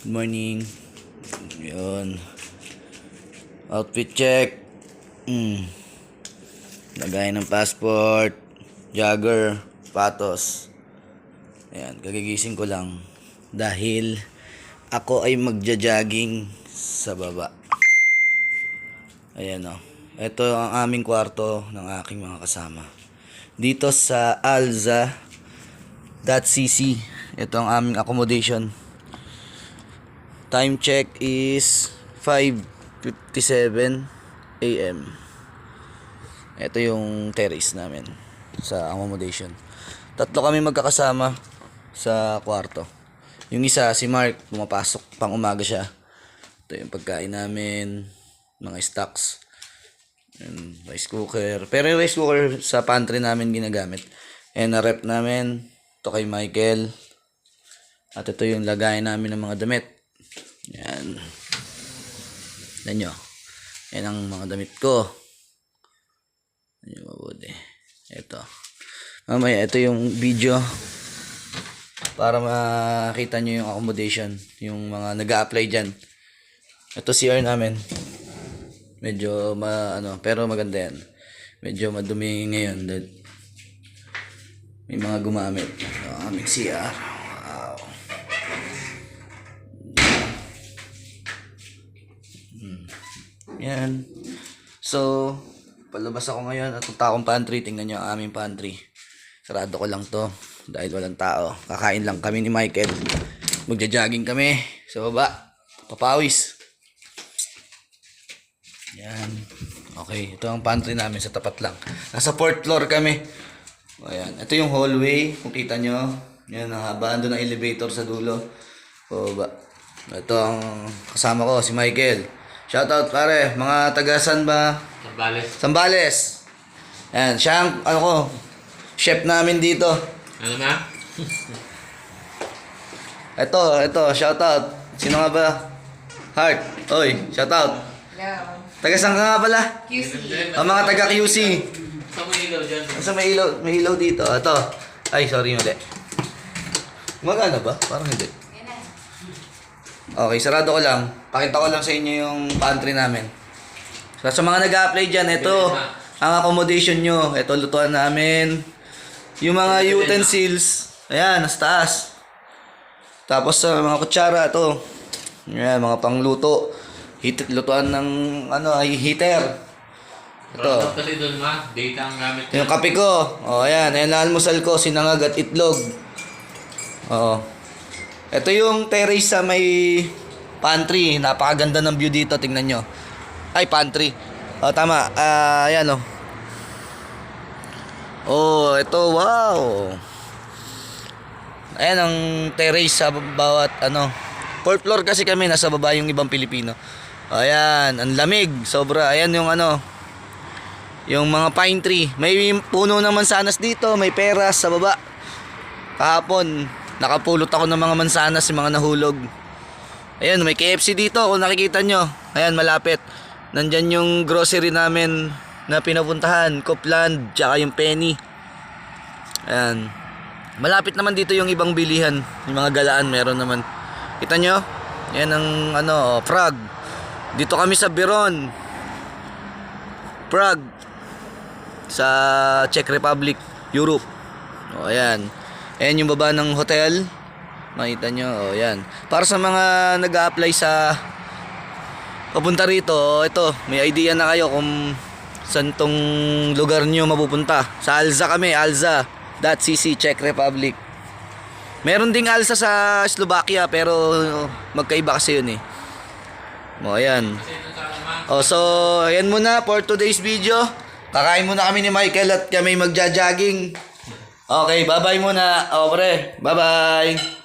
Good morning. Yun. Outfit check. Lagay ng passport. Jogger. Patos. Ayan. Kagigising ko lang. Dahil ako ay magja-jogging sa baba. Ayan o. Ito ang aming kwarto ng aking mga kasama. Dito sa alza.cc. Ito ang aming accommodation. Time check is 5:57 AM. Ito yung terrace namin sa accommodation. Tatlo kami magkakasama sa kwarto. Yung isa, si Mark, pumapasok pang umaga siya. Ito yung pagkain namin, mga stocks, and rice cooker. Pero yung rice cooker sa pantry namin ginagamit. And na rep namin, ito kay Michael. At ito yung lagay namin ng mga damit. Yan. Tignan nyo. Yan ang mga damit ko. Yan yung mabuti. Ito. Mamaya, ito yung video para makita nyo yung accommodation. Yung mga nag-a-apply dyan. Ito CR namin. Medyo pero maganda yan. Medyo madumi ngayon. May mga gumamit. Ito, aming CR. Wow. Yan. So, palabas ako ngayon at punta akong pantry. Tingnan nyo ang aming pantry. Sarado ko lang to dahil walang tao. Kakain lang kami ni Michael. Magja-jogging kami sa baba. Papawis. Yan. Okay, ito ang pantry namin sa tapat lang. Nasa 4th floor kami. Ayan. Ito yung hallway. Kung kita nyo. Yan, ang haba. Doon ang elevator sa dulo. Baba. Ito ang kasama ko, si Michael. Shoutout pare, mga taga-san ba? Sambales. Sambales. Ayan, siya ang chef namin dito. Ano na? Ito, shoutout. Sino nga ba? Heart. Oy, shoutout. Hello. Taga-san ka nga pala? QC. Ang mga taga-QC. Saan may ilaw dyan? Sa may ilaw dito. Ito. Ay, sorry, mali. Magana ba? Parang hindi. Yan na. Okay, sarado ko lang. Pakita ko lang sa inyo yung pantry namin. So, sa mga nag-a-apply dyan, ito ang accommodation nyo. Ito, lutuan namin. Yung mga utensils. Ayan, nasa taas. Tapos sa mga kutsara, ito. Ayan, mga pangluto. Lutuan ng heater. Ito. Kasi doon ma, data ang gamit Yung kape ko. O, ayan. Ayan na almusal ko. Sinangag at itlog. Oo. Ito yung terrace sa may pantry. Napakaganda ng view dito. Tingnan nyo. Ay, pantry. O, tama. Ayan o. Oh, ito. Wow. Ayan ang terrace sa bawat 4th floor kasi kami. Nasa baba yung ibang Pilipino. Ayan. Ang lamig. Sobra. Ayan yung yung mga pine tree. May puno ng mansanas dito. May peras sa baba. Kahapon, nakapulot ako ng mga mansanas, yung mga nahulog. Ayan, may KFC dito kung nakikita nyo. Ayan, malapit. Nandyan yung grocery namin na pinapuntahan. Copland, tsaka yung Penny. Ayan. Malapit naman dito yung ibang bilihan. Yung mga galaan, meron naman. Kita nyo? Ayan ang Prague. Dito kami sa Biron. Prague. Sa Czech Republic, Europe. O, ayan. Ayan yung baba ng hotel. Makita nyo, o yan. Para sa mga nag-a-apply sa papunta rito, ito, may idea na kayo kung saan tong lugar nyo mapupunta. Sa Alza kami, alza.cc, Czech Republic. Meron ding Alza sa Slovakia, pero magkaiba kasi yun eh. O, ayan. O, so, ayan muna for today's video. Kakain muna kami ni Michael at kami magja-jogging. Okay, bye-bye muna. O, pre, bye-bye.